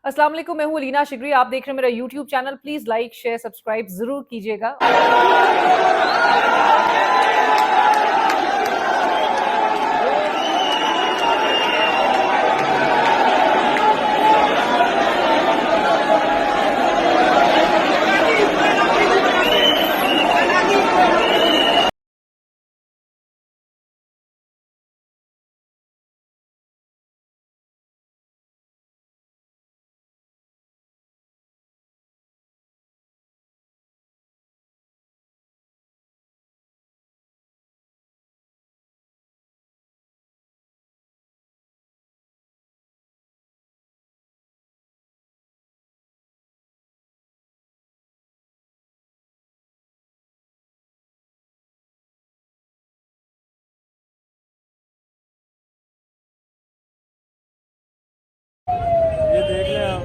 अस्सलाम वालेकुम, मैं हूँ लीना शिगरी। आप देख रहे हैं मेरा YouTube channel. Please like share subscribe जरूर कीजिएगा। ये देख लें आप।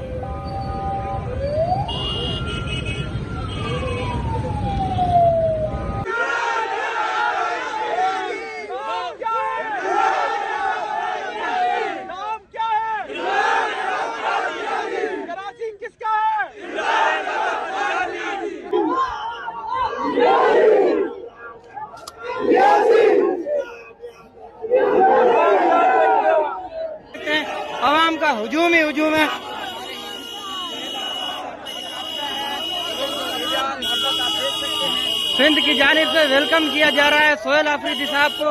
नाम क्या है? कराची किसका है? आवाम का हुजूम ही हुजूम है। सिंध की जानिब से वेलकम किया जा रहा है सोहेल आफरीदी साहब को।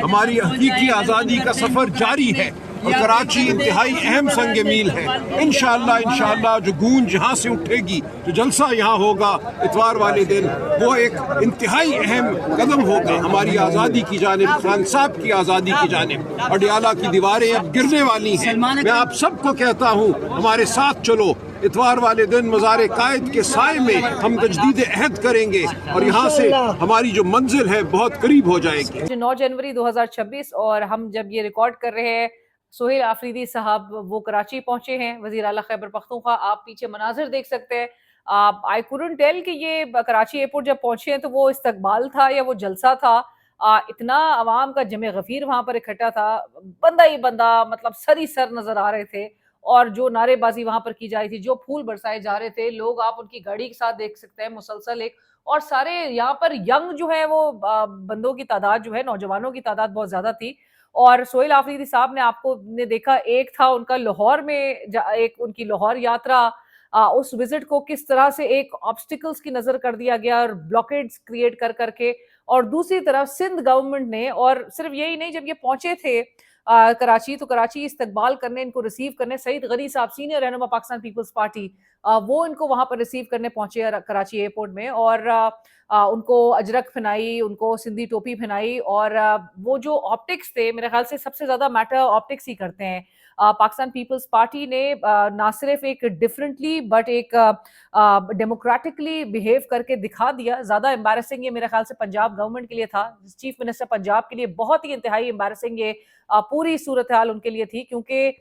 हमारी हकीकी आज़ादी का सफ़र जारी है और कराची इंतहाई अहम संग मील है। इंशाअल्लाह जो गूंज यहाँ से उठेगी, जो जलसा यहाँ होगा इतवार वाले दिन, वो एक इंतहाई अहम कदम होगा हमारी आज़ादी की जानिब, खान साहब की आज़ादी की जानिब। अडियाला की दीवारें अब गिरने वाली हैं। मैं आप सबको कहता हूँ, हमारे साथ चलो। इतवार वाले दिन मज़ार कायद के साए में हम तजदीद अहद करेंगे और यहाँ से हमारी जो मंजिल है बहुत करीब हो जाएगी। 9 जनवरी 2026 और हम जब ये रिकॉर्ड कर रहे हैं, सोहेल आफरीदी साहब वो कराची पहुंचे हैं, वजीर आला खैबर पख्तूनख्वा। आप पीछे मनाजिर देख सकते हैं। आप आई कुडंट टेल कि ये कराची एयरपोर्ट जब पहुंचे हैं तो वो इस्तकबाल था या वो जलसा था। इतना अवाम का जमे गफीर वहां पर इकट्ठा था, बंदा ही बंदा, मतलब सर ही सर नजर आ रहे थे। और जो नारेबाजी वहां पर की जा रही थी, जो फूल बरसाए जा रहे थे, लोग आप उनकी गाड़ी के साथ देख सकते हैं मुसलसल एक। और सारे यहाँ पर यंग जो है वो बंदों की तादाद जो है, नौजवानों की तादाद बहुत ज्यादा थी। और सोहेल आफरीदी साहब ने आपको ने देखा, एक था उनका लाहौर में एक उनकी लाहौर यात्रा। उस विजिट को किस तरह से एक ऑब्स्टिकल्स की नजर कर दिया गया और ब्लॉकेड्स क्रिएट कर करके। और दूसरी तरफ सिंध गवर्नमेंट ने, और सिर्फ यही नहीं, जब ये पहुंचे थे कराची, तो कराची इस्तकबाल करने, इनको रिसीव करने, सईद गनी साहब सीनियर रहनुमा पाकिस्तान पीपल्स पार्टी, वो इनको वहां पर रिसीव करने पहुंचे कराची एयरपोर्ट में। और उनको अजरक पहनाई, उनको सिंधी टोपी पहनाई। और वो जो ऑप्टिक्स थे, मेरे ख्याल से सबसे ज्यादा मैटर ऑप्टिक्स ही करते हैं। पाकिस्तान पीपल्स पार्टी ने ना सिर्फ एक डिफरेंटली बट एक डेमोक्रेटिकली बिहेव करके दिखा दिया। ज्यादा एम्बैरेसिंग ये मेरे ख्याल से पंजाब गवर्नमेंट के लिए था, चीफ मिनिस्टर पंजाब के लिए बहुत ही इंतहाई एम्बैरेसिंग ये पूरी सूरत हाल उनके लिए थी। क्योंकि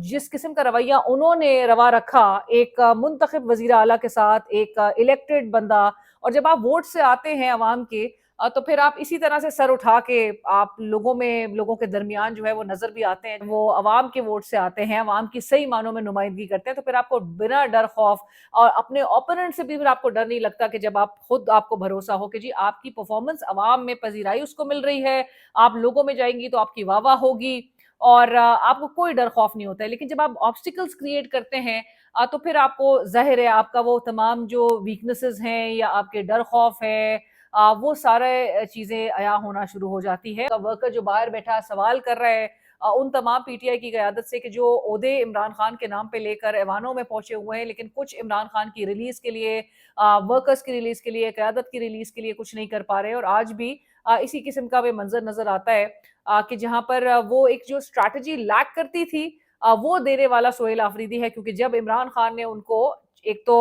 जिस किस्म का रवैया उन्होंने रवा रखा एक मुंतखब वजीर आला के साथ, एक इलेक्टेड बंदा, और जब आप वोट से आते हैं अवाम के, तो फिर आप इसी तरह से सर उठा के आप लोगों के दरमियान जो है वो नजर भी आते हैं। वो अवाम के वोट से आते हैं, अवाम की सही मानों में नुमाइंदगी करते हैं, तो फिर आपको बिना डर खौफ और अपने ओपोनेंट से भी फिर आपको डर नहीं लगता कि जब आप खुद, आपको भरोसा हो कि जी आपकी परफॉर्मेंस अवाम में पजीराई उसको मिल रही है, आप लोगों में जाएंगी तो आपकी वाह वाह होगी और आपको कोई डर खौफ नहीं होता है। लेकिन जब आप ऑब्स्टिकल्स क्रिएट करते हैं, तो फिर आपको जाहिर है आपका वो तमाम जो वीकनेसेस हैं या आपके डर खौफ है, वो सारे चीजें अया होना शुरू हो जाती है। वर्कर जो बाहर बैठा सवाल कर रहा है, उन तमाम पीटीआई की क़यादत से कि जो ओहदे इमरान खान के नाम पे लेकर ऐवानों में पहुंचे हुए हैं, लेकिन कुछ इमरान खान की रिलीज़ के लिए, वर्कर्स की रिलीज़ के लिए, क़यादत की रिलीज़ के लिए कुछ नहीं कर पा रहे। और आज भी इसी किस्म का भी मंज़र नज़र आता है कि जहाँ पर वो एक जो स्ट्रैटेजी लैक करती थी, वो देने वाला सोहेल आफरीदी है, क्योंकि जब इमरान खान ने उनको एक तो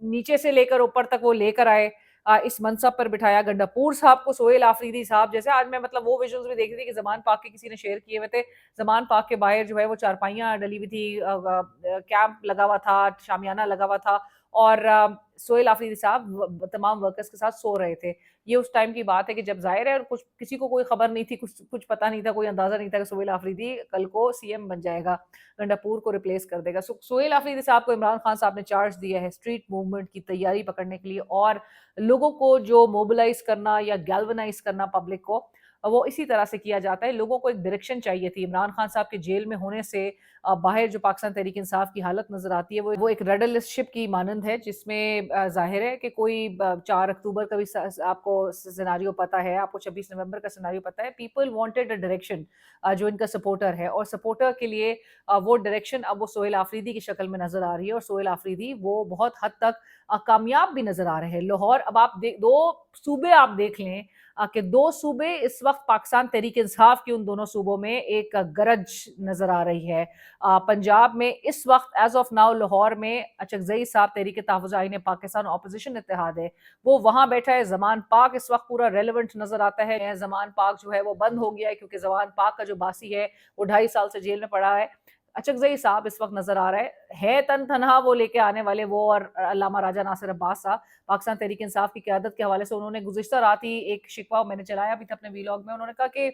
नीचे से लेकर ऊपर तक वो लेकर आए, इस मनसब पर बिठाया, गंडापुर साहब को सोहेल आफरीदी साहब जैसे, आज मैं मतलब वो विजुअल्स भी देख रही थी कि ज़मान पार्क के किसी ने शेयर किए हुए थे, ज़मान पार्क के बाहर जो है वो चारपाइयाँ डली हुई थी, कैंप लगा हुआ था, शामियाना लगा हुआ था, और सोहेल आफरीदी साहब तमाम वर्कर्स के साथ सो रहे थे। ये उस टाइम की बात है कि जब ज़ाहिर है और कुछ किसी को कोई खबर नहीं थी, कुछ पता नहीं था, कोई अंदाज़ा नहीं था कि सोहेल आफरीदी कल को सीएम बन जाएगा, गंडापुर को रिप्लेस कर देगा। सोहेल आफरीदी साहब को इमरान खान साहब ने चार्ज दिया है स्ट्रीट मूवमेंट की तैयारी पकड़ने के लिए, और लोगों को जो मोबिलाइज करना या गैल्वनाइज करना पब्लिक को, वो इसी तरह से किया जाता है। लोगों को एक डायरेक्शन चाहिए थी। इमरान खान साहब के जेल में होने से बाहर जो पाकिस्तान तहरीक इंसाफ की हालत नजर आती है, वो एक रेड शिप की मानंद है, जिसमें जाहिर है कि कोई 4 अक्टूबर का भी आपको सिनेरियो पता है, आपको 26 नवंबर का सिनेरियो पता है। पीपल वांटेड अ डायरेक्शन, जो इनका सपोर्टर है, और सपोर्टर के लिए वो डायरेक्शन अब वो सोहेल आफरीदी की शक्ल में नजर आ रही है, और सोहेल आफरीदी वो बहुत हद तक कामयाब भी नजर आ रहे हैं। लाहौर, अब आप दो सूबे आप देख लें कि दो सूबे इस वक्त पाकिस्तान तहरीक इंसाफ की उन दोनों सूबों में एक गरज नजर आ रही है। पंजाब में इस वक्त एज ऑफ नाउ लाहौर में अचकजई साहब तहरीक तहफ़्फ़ुज़ आईन पाकिस्तान ऑपोजिशन इत्तेहाद है, वो वहां बैठा है। जमान पाक इस वक्त पूरा रेलिवेंट नजर आता है। जमान पाक जो है वो बंद हो गया है, क्योंकि जमान पाक का जो बासी है वो 2.5 साल से जेल में पड़ा है। अचकजई साहब इस वक्त नजर आ रहा है तन तनहा वो लेके आने वाले, वो और अल्लामा राजा नासिर अब्बास साहब पाकिस्तान तहरीक इंसाफ की क़यादत के हवाले से। उन्होंने गुज़िश्ता रात ही एक शिकवा मैंने चलाया भी था अपने वीलॉग में, उन्होंने कहा कि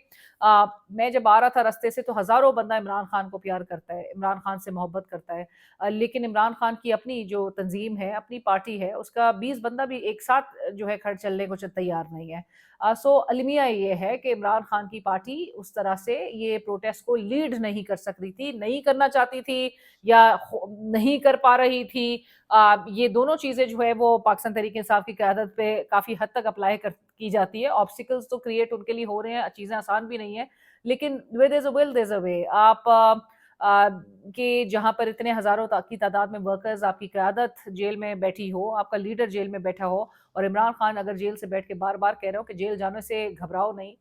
मैं जब आ रहा था रास्ते से तो हज़ारों बंदा इमरान खान को प्यार करता है, इमरान खान से मोहब्बत करता है, लेकिन इमरान खान की अपनी जो तंजीम है, अपनी पार्टी है, उसका 20 बंदा भी एक साथ जो है खड़ चलने को तैयार नहीं है। सो अलमिया ये है कि इमरान खान की पार्टी उस तरह से ये प्रोटेस्ट को लीड नहीं कर सक रही थी, नहीं करना चाहती थी, या नहीं कर पा रही थी। ये दोनों चीज़ें जो है वो पाकिस्तान तहरीक इंसाफ की क़यादत पे काफ़ी हद तक अप्लाई की जाती है। ऑब्स्टिकल्स तो क्रिएट उनके लिए हो रहे हैं, चीज़ें आसान भी नहीं है, लेकिन where there is a will there is a way. आप कि जहाँ पर इतने हज़ारों की तादाद में वर्कर्स, आपकी क़यादत जेल में बैठी हो, आपका लीडर जेल में बैठा हो, और इमरान खान अगर जेल से बैठ के बार बार कह रहे हो कि जेल जाने से घबराओ नहीं।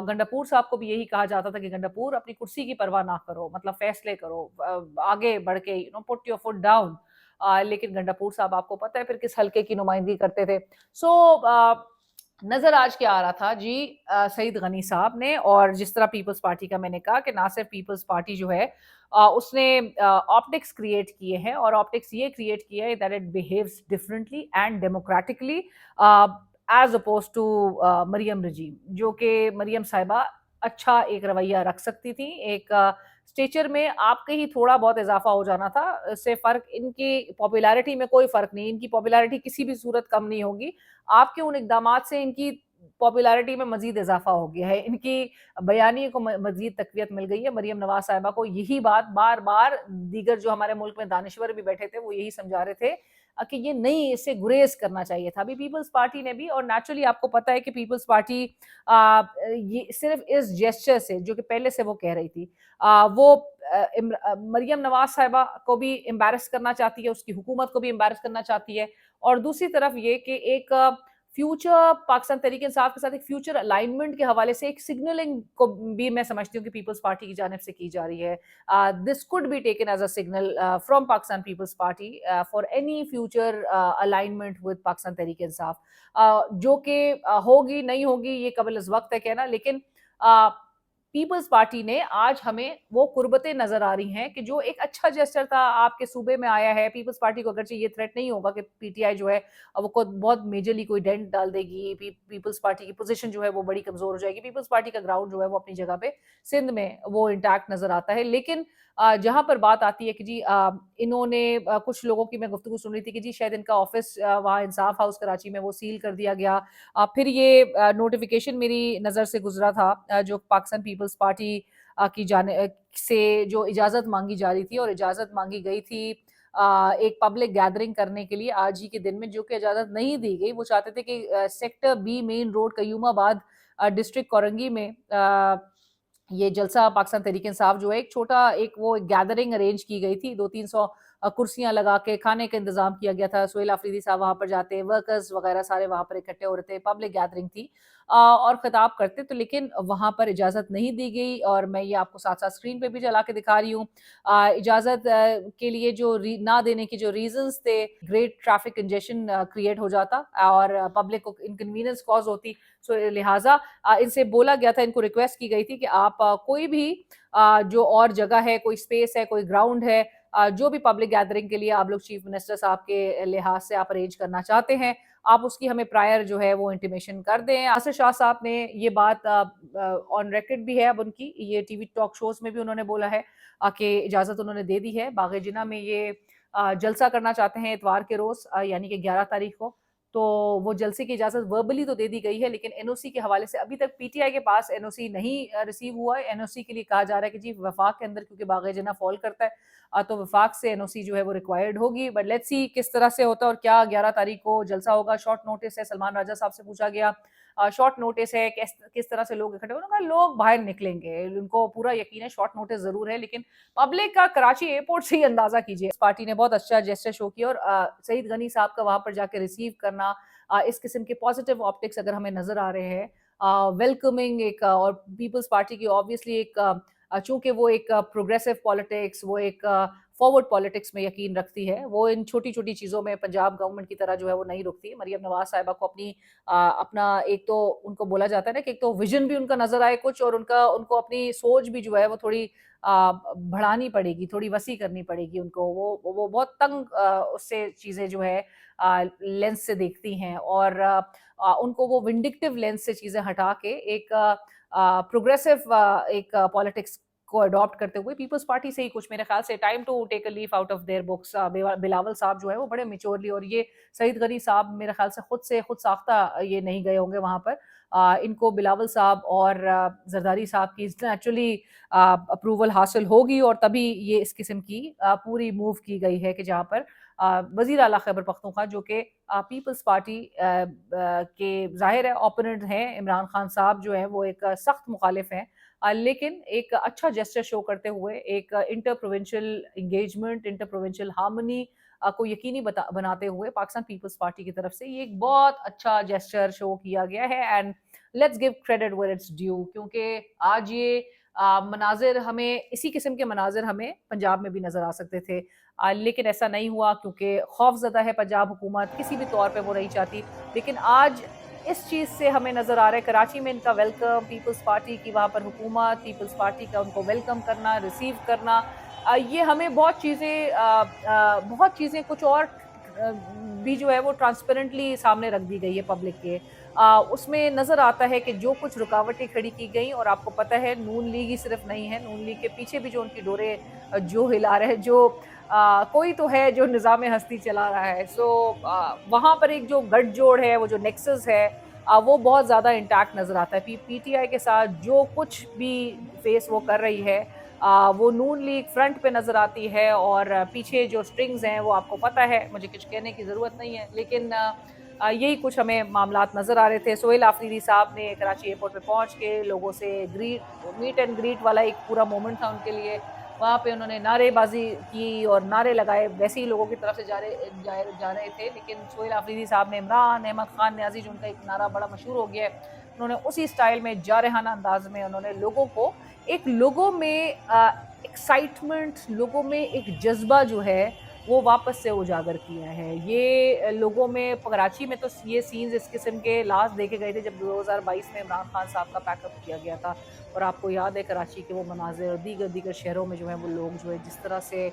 गंडापुर साहब को भी यही कहा जाता था कि गंडापुर अपनी कुर्सी की परवाह ना करो, मतलब फैसले करो, आगे बढ़ के पुट योर फुट डाउन। लेकिन गंडापुर साहब आपको पता है फिर किस हल्के की नुमाइंदगी करते थे। सो नजर आज क्या आ रहा था जी, सईद गनी साहब ने, और जिस तरह पीपल्स पार्टी का मैंने कहा कि ना सिर्फ पीपल्स पार्टी जो है उसने ऑप्टिक्स क्रिएट किए हैं, और ऑप्टिक्स ये क्रिएट किया है that it behaves differently and democratically as opposed to Maryam regime, जो कि मरियम साहिबा अच्छा एक रवैया रख सकती थी। एक स्टेचर में आपके ही थोड़ा बहुत इजाफा हो जाना था, इससे फर्क, इनकी पॉपुलैरिटी में कोई फर्क नहीं, इनकी पॉपुलैरिटी किसी भी सूरत कम नहीं होगी। आपके उन इकदामात से इनकी पॉपुलैरिटी में मजीद इजाफा हो गया है, इनकी बयानी को मजीद तकवीत मिल गई है। मरियम नवाज साहिबा को यही बात बार बार दीगर जो हमारे मुल्क में दानिश्वर भी बैठे थे वो यही समझा रहे थे कि ये नहीं, इससे गुरेज करना चाहिए था। अभी पीपल्स पार्टी ने भी, और नेचुरली आपको पता है कि पीपल्स पार्टी ये सिर्फ इस जेस्चर से, जो कि पहले से वो कह रही थी, वो मरियम नवाज साहिबा को भी एम्बैरस करना चाहती है, उसकी हुकूमत को भी एम्बैरस करना चाहती है, और दूसरी तरफ ये कि एक फ्यूचर पाकिस्तान तहरीक इंसाफ के साथ एक फ्यूचर अलाइनमेंट के हवाले से एक सिग्नलिंग को भी मैं समझती हूँ कि पीपल्स पार्टी की जानिब से की जा रही है। This could be taken as a signal from Pakistan People's Party for any future alignment with Pakistan Tehreek Insaf, जो कि होगी नहीं होगी ये कबल अज़ वक्त है कहना, लेकिन पीपल्स पार्टी ने आज हमें वो कुर्बतें नजर आ रही हैं कि जो एक अच्छा जेस्चर था आपके सूबे में आया है। पीपल्स पार्टी को अगरचे ये थ्रेट नहीं होगा कि पीटीआई जो है वो बहुत मेजरली कोई डेंट डाल देगी, पीपल्स पार्टी की पोजीशन जो है वो बड़ी कमजोर हो जाएगी। पीपल्स पार्टी का ग्राउंड जो है वो अपनी जगह पे सिंध में वो इंटैक्ट नजर आता है, लेकिन जहां पर बात आती है कि जी इन्होंने कुछ लोगों की मैं गुफ्तगू सुन रही थी कि जी शायद इनका ऑफिस वहाँ इंसाफ हाउस कराची में वो सील कर दिया गया। फिर ये नोटिफिकेशन मेरी नज़र से गुजरा था जो पाकिस्तान पीपल्स पार्टी की जाने से जो इजाज़त मांगी जा रही थी, और इजाज़त मांगी गई थी एक पब्लिक गैदरिंग करने के लिए आज ही के दिन में, जो कि इजाज़त नहीं दी गई। वो चाहते थे कि sector B main road Qayyumabad district Korangi में ये जलसा पाकिस्तान तहरीक इंसाफ जो है एक छोटा एक वो गैदरिंग अरेंज की गई थी, 200-300 कुर्सियां लगा के खाने का इंतजाम किया गया था। सोहेल आफरीदी साहब वहां पर जाते, वर्कर्स वगैरह सारे वहां पर इकट्ठे हो रहे थे, पब्लिक गैदरिंग थी और खिताब करते तो, लेकिन वहां पर इजाजत नहीं दी गई। और मैं ये आपको साथ साथ स्क्रीन पे भी चला के दिखा रही हूँ। इजाजत के लिए जो ना देने की जो रीजंस थे, ग्रेट ट्रैफिक कंजेशन क्रिएट हो जाता और पब्लिक को इनकन्वीनियंस कॉज होती। सो लिहाजा इनसे बोला गया था, इनको रिक्वेस्ट की गई थी कि आप कोई भी जो और जगह है, कोई स्पेस है, कोई ग्राउंड है, जो भी पब्लिक गैदरिंग के लिए आप लोग चीफ मिनिस्टर साहब के लिहाज से आप अरेंज करना चाहते हैं, आप उसकी हमें प्रायर जो है वो इंटीमेशन कर दें। आसिफ शाह साहब ने ये बात ऑन रिकॉर्ड भी है, अब उनकी ये टीवी टॉक शोज में भी उन्होंने बोला है कि इजाजत उन्होंने दे दी है। बाग़े जिन्ना में ये जलसा करना चाहते हैं इतवार के रोज, यानी कि 11 तारीख को। तो वो जलसे की इजाजत वर्बली तो दे दी गई है, लेकिन एनओसी के हवाले से अभी तक पीटीआई के पास एनओसी नहीं रिसीव हुआ है। एनओसी के लिए कहा जा रहा है कि जी वफाक के अंदर, क्योंकि बाग़े जिन्ना फॉल करता है, तो वफाक से एनओसी जो है वो रिक्वायर्ड होगी। बट लेट्स सी किस तरह से होता है और क्या 11 तारीख को जलसा होगा। शॉर्ट नोटिस है, सलमान राजा साहब से पूछा गया, शॉर्ट नोटिस है, किस तरह से लोग इकट्ठे होंगे। लोग बाहर निकलेंगे, उनको पूरा यकीन है, शॉर्ट नोटिस जरूर है, लेकिन पब्लिक का कराची एयरपोर्ट से ही अंदाजा कीजिए। इस पार्टी ने बहुत अच्छा जेस्चर शो किया और सईद गनी साहब का वहां पर जाकर रिसीव करना, इस किस्म के पॉजिटिव ऑप्टिक्स अगर हमें नजर आ रहे हैं, वेलकमिंग एक, और पीपल्स पार्टी की ऑब्वियसली एक, चूंकि वो एक प्रोग्रेसिव पॉलिटिक्स, वो एक फॉरवर्ड पॉलिटिक्स में यकीन रखती है, वो इन छोटी छोटी चीज़ों में पंजाब गवर्नमेंट की तरह जो है वो नहीं रुकती। मरियम नवाज साहिबा को अपना एक तो उनको बोला जाता है ना कि एक तो विजन भी उनका नजर आए कुछ, और उनको अपनी सोच भी जो है वो थोड़ी बढ़ानी पड़ेगी, थोड़ी वसी करनी पड़ेगी उनको। वो बहुत तंग उससे चीज़ें जो है लेंस से देखती हैं, और उनको वो विंडिक्टिव लेंस से चीज़ें हटा के एक प्रोग्रेसिव एक पॉलिटिक्स को अडॉप्ट करते हुए पीपल्स पार्टी से ही कुछ, मेरे ख्याल से time to take a leaf out of their books. Bilawal साहब जो है वो बड़े मेच्योरली, और ये सईद गनी साहब मेरे ख्याल से खुद साख्ता ये नहीं गए होंगे वहां पर। इनको बिलावल साहब और जरदारी साहब की नेचुरली अप्रूवल हासिल होगी, और तभी ये इस किस्म की पूरी मूव की गई है कि जहाँ पर वजीर आला खैबर पख्तूनख्वा जो कि पीपल्स पार्टी के जाहिर है ओपोनेंट हैं, इमरान खान साहब जो हैं वो एक सख्त मुखालिफ हैं, लेकिन एक अच्छा जेस्चर शो करते हुए एक inter provincial engagement, inter provincial harmony को यकीनी बनाते हुए पाकिस्तान पीपल्स पार्टी की तरफ से ये एक बहुत अच्छा जेस्चर शो किया गया है। And let's give credit where it's due, क्योंकि आज ये मनाजिर हमें, इसी किस्म के मनाजिर हमें पंजाब में भी नजर आ सकते थे, लेकिन ऐसा नहीं हुआ, क्योंकि खौफजदा है पंजाब हुकूमत, किसी भी तौर पे वो नहीं चाहती। लेकिन आज इस चीज़ से हमें नज़र आ रहा है कराची में इनका वेलकम, पीपल्स पार्टी की वहाँ पर हुकूमत, पीपल्स पार्टी का उनको वेलकम करना, रिसीव करना, ये हमें बहुत चीज़ें कुछ और भी जो है वो ट्रांसपेरेंटली सामने रख दी गई है पब्लिक के। उसमें नज़र आता है कि जो कुछ रुकावटें खड़ी की गई, और आपको पता है नून लीग ही सिर्फ नहीं है, नून लीग के पीछे भी जो उनकी डोरे जो हिला रहे, जो कोई तो है जो निज़ाम हस्ती चला रहा है। सो वहाँ पर एक जो गठजोड़ है, वो जो नेक्सस है, वो बहुत ज़्यादा इंटैक्ट नज़र आता है। पीटीआई के साथ जो कुछ भी फेस वो कर रही है, वो नून लीग फ्रंट पे नज़र आती है, और पीछे जो स्ट्रिंग्स हैं वो आपको पता है, मुझे कुछ कहने की ज़रूरत नहीं है, लेकिन यही कुछ हमें मामलात नज़र आ रहे थे। सोहेल आफरीदी साहब ने कराची एयरपोर्ट पे पहुंच के लोगों से मीट एंड ग्रीट वाला एक पूरा मोमेंट था उनके लिए। वहाँ पे उन्होंने नारेबाजी की और नारे लगाए, वैसे ही लोगों की तरफ से जा रहे थे, लेकिन सोहेल आफरीदी साहब ने इमरान अहमद खान न्याजी, जो उनका एक नारा बड़ा मशहूर हो गया है, उन्होंने उसी स्टाइल में जारहाना अंदाज में उन्होंने लोगों को लोगों में एक्साइटमेंट, लोगों में एक जज्बा जो है वो वापस से उजागर किया है। ये लोगों में, कराची में तो ये सीन्स इस किस्म के लास्ट देखे गए थे जब 2022 में इमरान खान साहब का पैकअप किया गया था, और आपको याद है कराची के वो मनाजिर और दीगर शहरों में जो है वो लोग जो है जिस तरह से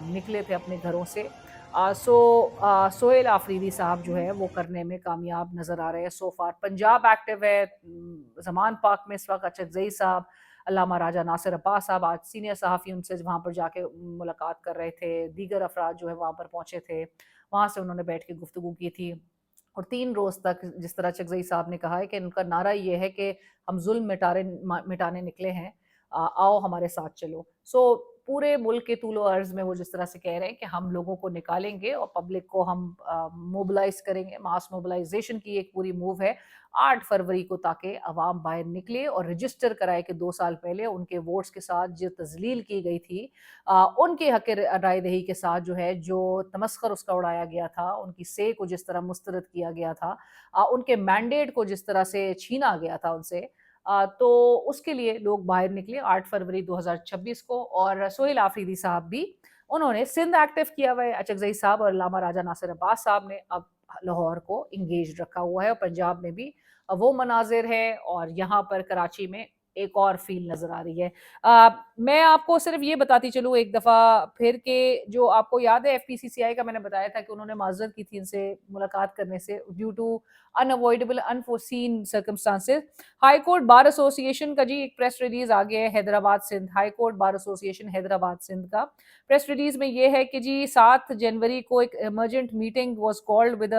निकले थे अपने घरों से। सोहेल आफरीदी साहब जो है वो करने में कामयाब नज़र आ रहे हैं सो फार। पंजाब एक्टिव है, जमान पार्क में इस वक्त अचकजई साहब, अल्लामा राजा नासिर अब्बास साहब, आज सीनियर सहाफ़ी उनसे वहाँ पर जाके मुलाकात कर रहे थे, दीगर अफराद जो है वहाँ पर पहुँचे थे, वहाँ से उन्होंने बैठ के गुफ्तगू की थी। और 3 रोज़ तक जिस तरह चकजई साहब ने कहा है कि उनका नारा ये है कि हम जुल्म मिटाने निकले हैं, आओ हमारे साथ चलो। सो पूरे मुल्क के तूलो अर्ज में वो जिस तरह से कह रहे हैं कि हम लोगों को निकालेंगे और पब्लिक को हम मोबिलाइज करेंगे, मास मोबिलाइजेशन की एक पूरी मूव है 8 फरवरी को, ताकि अवाम बाहर निकले और रजिस्टर कराए कि 2 साल पहले उनके वोट्स के साथ जो तजलील की गई थी, उनके हक राय दही के साथ जो है जो तमस्खर उसका उड़ाया गया था, उनकी से को जिस तरह मुस्तरद किया गया था, उनके मैंडेट को जिस तरह से छीना गया था उनसे, तो उसके लिए लोग बाहर निकले 8 फरवरी 2026 को। और सोहेल आफरीदी साहब भी, उन्होंने सिंध एक्टिव किया हुआ है, अचकजई साहब और लामा राजा नासिर अब्बास साहब ने अब लाहौर को इंगेज रखा हुआ है, और पंजाब में भी वो मनाजिर है, और यहाँ पर कराची में एक और फील नजर आ रही है। मैं आपको सिर्फ ये बताती चलूँ एक दफ़ा फिर के, जो आपको याद है FPCCI का मैंने बताया था कि उन्होंने माजरत की थी इनसे मुलाकात करने से due to unavoidable unforeseen circumstances. High court bar association का जी एक प्रेस रिलीज आ गया है, Hyderabad Sindh high court bar association Hyderabad Sindh का प्रेस रिलीज में ये है कि जी 7 जनवरी को एक emergent meeting was called with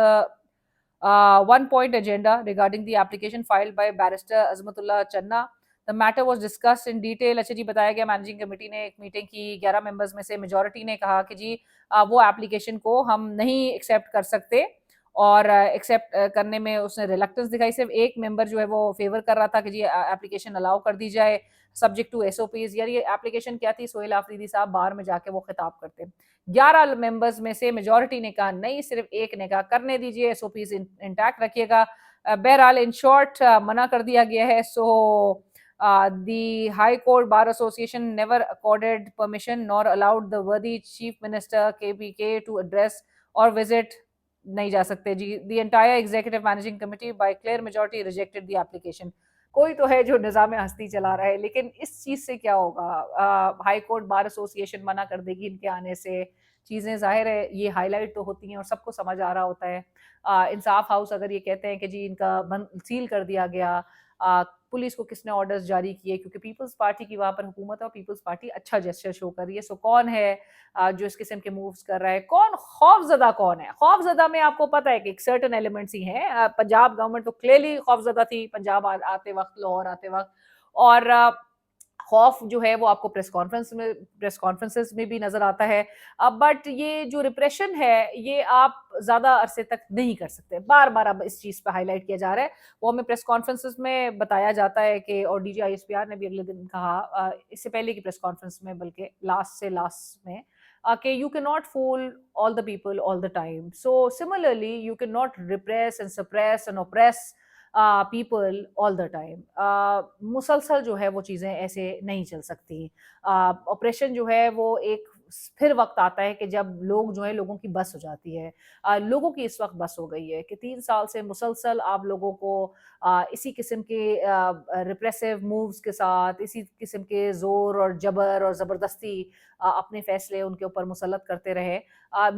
one point agenda regarding the application filed by barrister Azmatullah Channa. The matter was discussed in detail. अच्छा जी, बताया गया मैनेजिंग कमेटी ने एक मीटिंग की, 11 मेंबर्स में से मेजॉरिटी ने कहा कि जी वो एप्लीकेशन को हम नहीं एक्सेप्ट कर सकते, और एक्सेप्ट करने में उसने रिलक्टेंस दिखाई। सिर्फ एक मेंबर जो है वो फेवर कर रहा था कि जी एप्लीकेशन अलाउ कर दी जाए सब्जेक्ट टू SOPs। यार ये एप्लीकेशन क्या थी, सोहेल आफरीदी साहब बाहर में जाके वो खिताब करते। 11 मेंबर्स में से मेजॉरिटी ने कहा नहीं, सिर्फ एक ने कहा करने दीजिए, SOPs इंटैक्ट रखिएगा। बहरहाल इन शॉर्ट मना कर दिया गया है। सो the High Court Bar Association never accorded permission nor allowed the worthy Chief Minister KPK to address or visit, नहीं जा सकते जी। The entire Executive Managing Committee by clear majority rejected the application। कोई तो है जो निज़ाम हस्ती चला रहा है, लेकिन इस चीज़ से क्या होगा? हाई कोर्ट बार एसोसिएशन मना कर देगी इनके आने से, चीज़ें ज़ाहिर है ये हाईलाइट तो होती हैं और सबको समझ आ रहा होता है। इंसाफ हाउस अगर ये कहते हैं कि जी इनका बंद सील कर दिया गया, पुलिस को किसने ऑर्डर्स जारी किए, क्योंकि पीपल्स पार्टी की वहाँ पर हुकूमत है और पीपल्स पार्टी अच्छा जेस्चर शो कर रही है। सो कौन है जो इस किस्म के मूव्स कर रहा है, कौन खौफजदा कौन है? खौफजदा में आपको पता है कि एक सर्टन एलिमेंट्स ही हैं। पंजाब गवर्नमेंट तो क्लियरली खौफजदा थी पंजाब आते वक्त, लाहौर आते वक्त, और खौफ जो है वो आपको प्रेस कॉन्फ्रेंसेस में भी नजर आता है। बट ये जो रिप्रेशन है ये आप ज्यादा अरसे तक नहीं कर सकते। बार बार अब इस चीज पे हाईलाइट किया जा रहा है, वो हमें प्रेस कॉन्फ्रेंसेस में बताया जाता है कि, और DG ISPR ने भी अगले दिन कहा, इससे पहले की प्रेस कॉन्फ्रेंस में, बल्कि लास्ट में, कि you can not fool all the people all the time. So similarly you can not repress and suppress and oppress people all the time. मुसलसल जो है वो चीज़ें ऐसे नहीं चल सकती। ऑपरेशन जो है वो एक फिर वक्त आता है कि जब लोग जो है, लोगों की बस हो जाती है। लोगों की इस वक्त बस हो गई है कि 3 साल से मुसलसल आप लोगों को इसी किस्म के रिप्रेसिव मूव्स के साथ, इसी किस्म के जोर और जबर और ज़बरदस्ती अपने फैसले उनके ऊपर मुसल्लत करते रहे।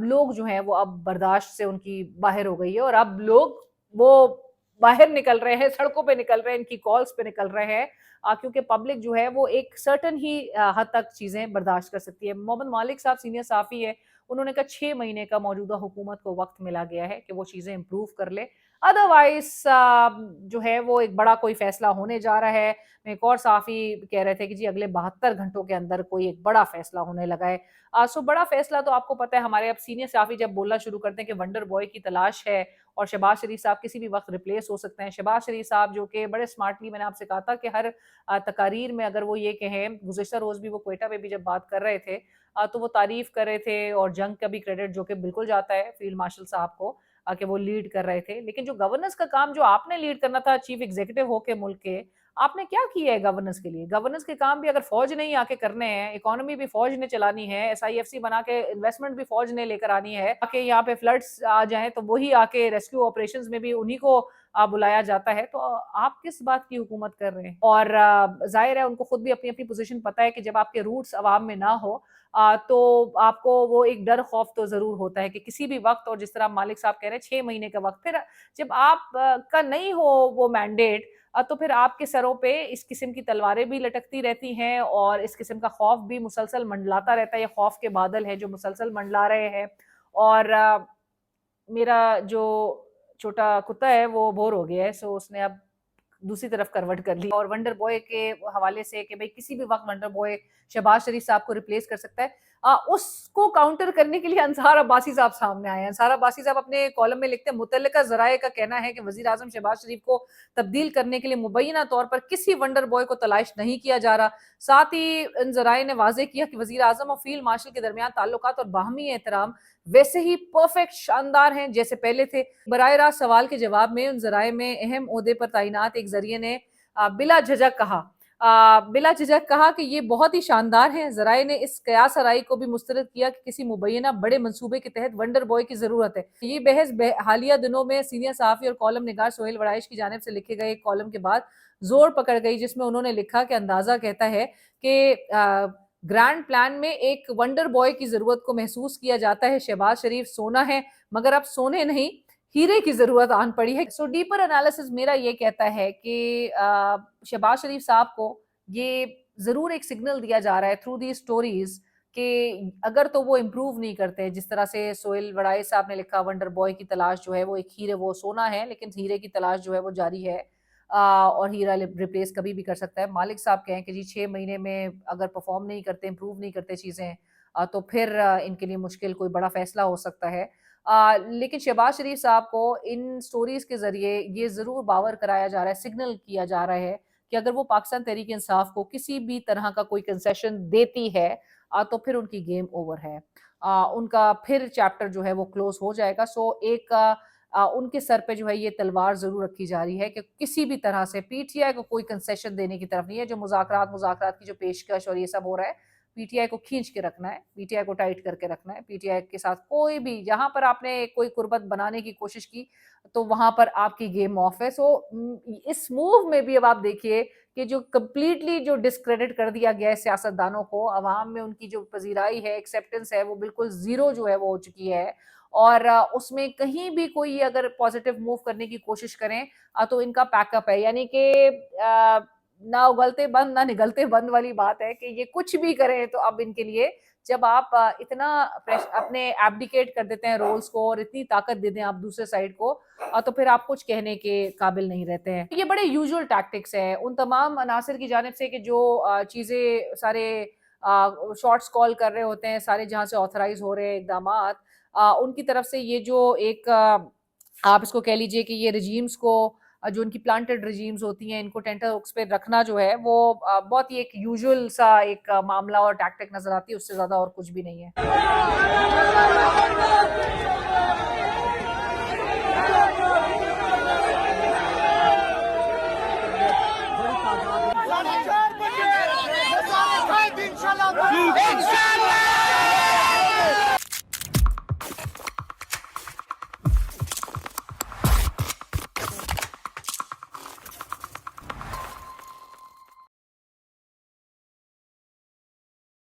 लोग जो हैं वो अब बर्दाश्त से उनकी बाहर हो गई है, और अब लोग वो बाहर निकल रहे हैं, सड़कों पे निकल रहे हैं, इनकी कॉल्स पे निकल रहे हैं, क्योंकि पब्लिक जो है वो एक सर्टन ही हद तक चीज़ें बर्दाश्त कर सकती है। मोहम्मद मालिक साहब सीनियर साफ़ी है, उन्होंने कहा 6 महीने का मौजूदा हुकूमत को वक्त मिला गया है कि वो चीज़ें इम्प्रूव कर ले, अदरवाइज जो है वो एक बड़ा कोई फैसला होने जा रहा है। एक और साफ़ी कह रहे थे कि जी अगले 72 घंटों के अंदर कोई एक बड़ा फैसला होने लगा है। सो बड़ा फैसला तो आपको पता है, हमारे अब सीनियर साफ़ी जब बोलना शुरू करते हैं कि वंडर बॉय की तलाश है और शहबाज शरीफ साहब किसी भी वक्त रिप्लेस हो सकते हैं। शहबाज शरीफ साहब जो कि बड़े स्मार्टली, मैंने आपसे कहा था कि हर तकारीर में अगर वो ये कहें, गुज़िश्ता रोज़ भी वो क्वेटा पे भी जब बात कर रहे थे, तो वो तारीफ़ कर रहे थे, और जंग का भी क्रेडिट जो कि बिल्कुल जाता है फील्ड मार्शल साहब को, कि वो लीड कर रहे थे। लेकिन जो गवर्नेंस का काम जो आपने लीड करना था चीफ एग्जीक्यूटिव होके मुल्क के, आपने क्या किया है गवर्नेंस के लिए? गवर्नेंस के काम भी अगर फौज ने ही आके करने हैं, इकोनॉमी भी फौज ने चलानी है, SIFC बना के इन्वेस्टमेंट भी फौज ने लेकर आनी है, आके यहाँ पे फ्लड्स आ जाएं तो वही आके रेस्क्यू ऑपरेशंस में भी उन्हीं को बुलाया जाता है, तो आप किस बात की हुकूमत कर रहे हैं? और जाहिर है उनको खुद भी अपनी अपनी पोजीशन पता है कि जब आपके रूट्स अवाम में ना हो, तो आपको वो एक डर खौफ तो ज़रूर होता है कि किसी भी वक्त, और जिस तरह मालिक साहब कह रहे हैं 6 महीने का वक्त, फिर जब आप का नहीं हो वो मैंडेट, तो फिर आपके सरों पे इस किस्म की तलवारें भी लटकती रहती हैं और इस किस्म का खौफ भी मुसलसल मंडलाता रहता है। ये खौफ के बादल हैं जो मुसलसल मंडला रहे हैं। और मेरा जो छोटा कुत्ता है वो बोर हो गया है, सो उसने अब दूसरी तरफ करवट कर ली और वंडर बॉय के हवाले से कि भाई किसी भी वक्त वंडर बॉय शहबाज शरीफ साहब को रिप्लेस कर सकता है, उसको काउंटर करने के लिए अंसार अब्बासी साहब सामने आए हैं। अंसार अब्बासी साहब अपने कॉलम में लिखते हैं, मुतल्लिका ज़राए का कहना है कि वज़ीर आज़म शहबाज शरीफ को तब्दील करने के लिए मुबैना तौर पर किसी वंडर बॉय को तलाश नहीं किया जा रहा। साथ ही इन ज़राए ने वाज़ेह किया कि वज़ीर आज़म और फील्ड मार्शल के दरमियान ताल्लुकात और बाहमी एहतराम वैसे ही परफेक्ट शानदार हैं जैसे पहले थे। बराह रास्त सवाल के जवाब में उन ज़राए में अहम ओहदे पर तैनात एक जरिए ने बिला झिझक कहा कि ये बहुत ही शानदार है। ज़राए ने इस कयास आराई को भी मुस्तरद किया कि किसी मुबैना बड़े मंसूबे के तहत वंडर बॉय की जरूरत है। ये बहस हालिया दिनों में सीनियर सहाफ़ी और कॉलम निगार सोहेल वड़ाइश की जानिब से लिखे गए एक कॉलम के बाद जोर पकड़ गई, जिसमें उन्होंने लिखा कि अंदाजा कहता है कि ग्रैंड प्लान में एक वंडर बॉय की जरूरत को महसूस किया जाता है। शहबाज शरीफ सोना है मगर अब सोने नहीं हीरे की जरूरत आन पड़ी है। सो डीपर एनालिसिस मेरा ये कहता है कि शहबाज शरीफ साहब को ये जरूर एक सिग्नल दिया जा रहा है थ्रू दी स्टोरीज कि अगर तो वो इम्प्रूव नहीं करते, जिस तरह से सोहेल वड़ाई साहब ने लिखा वंडर बॉय की तलाश जो है वो एक हीरे, वो सोना है लेकिन हीरे की तलाश जो है वो जारी है, और हीरा रिप्लेस कभी भी कर सकता है। मालिक साहब कहें कि जी 6 महीने में अगर परफॉर्म नहीं करते, इम्प्रूव नहीं करते चीज़ें, तो फिर इनके लिए मुश्किल कोई बड़ा फैसला हो सकता है। लेकिन शहबाज शरीफ साहब को इन स्टोरीज के जरिए ये जरूर बावर कराया जा रहा है, सिग्नल किया जा रहा है कि अगर वो पाकिस्तान तहरीक इंसाफ को किसी भी तरह का कोई कंसेशन देती है तो फिर उनकी गेम ओवर है, उनका फिर चैप्टर जो है वो क्लोज हो जाएगा। सो एक उनके सर पे जो है ये तलवार जरूर रखी जा रही है कि किसी भी तरह से पीटीआई को कोई कंसेशन देने की तरफ नहीं है। जो मुज़ाकरात की जो पेशकश और ये सब हो रहा है, पीटीआई को खींच के रखना है, पीटीआई को टाइट करके रखना है। पीटीआई के साथ कोई भी, जहां पर आपने कोई कुर्बत बनाने की कोशिश की तो वहां पर आपकी गेम ऑफ है। सो इस मूव में भी अब आप देखिए कि जो कंप्लीटली जो डिस्क्रेडिट कर दिया गया है सियासतदानों को, अवाम में उनकी जो पजीराई है, एक्सेप्टेंस है, वो बिल्कुल जीरो जो है वो हो चुकी है। और उसमें कहीं भी कोई अगर पॉजिटिव मूव करने की कोशिश करें तो इनका पैकअप है, यानी कि ना उगलते बंद ना निगलते बंद वाली बात है कि ये कुछ भी करें तो अब इनके लिए, जब आप इतना अपने एब्डिकेट कर देते हैं रोल्स को और इतनी ताकत दे दें आप दूसरे साइड को, तो फिर आप कुछ कहने के काबिल नहीं रहते हैं। ये बड़े यूजुअल टैक्टिक्स है उन तमाम अनासर की जानिब से कि जो चीज़ें सारे शॉर्ट्स कॉल कर रहे होते हैं, सारे जहाँ से ऑथराइज हो रहे हैं इकदामात, उनकी तरफ से ये जो एक आप इसको कह लीजिए कि ये रजीम्स को, जो उनकी प्लांटेड रजीम्स होती हैं, इनको टेंटर हुक्स पे रखना जो है वो बहुत ही एक यूजुअल सा एक मामला और टैक्टिक नजर आती है, उससे ज्यादा और कुछ भी नहीं है।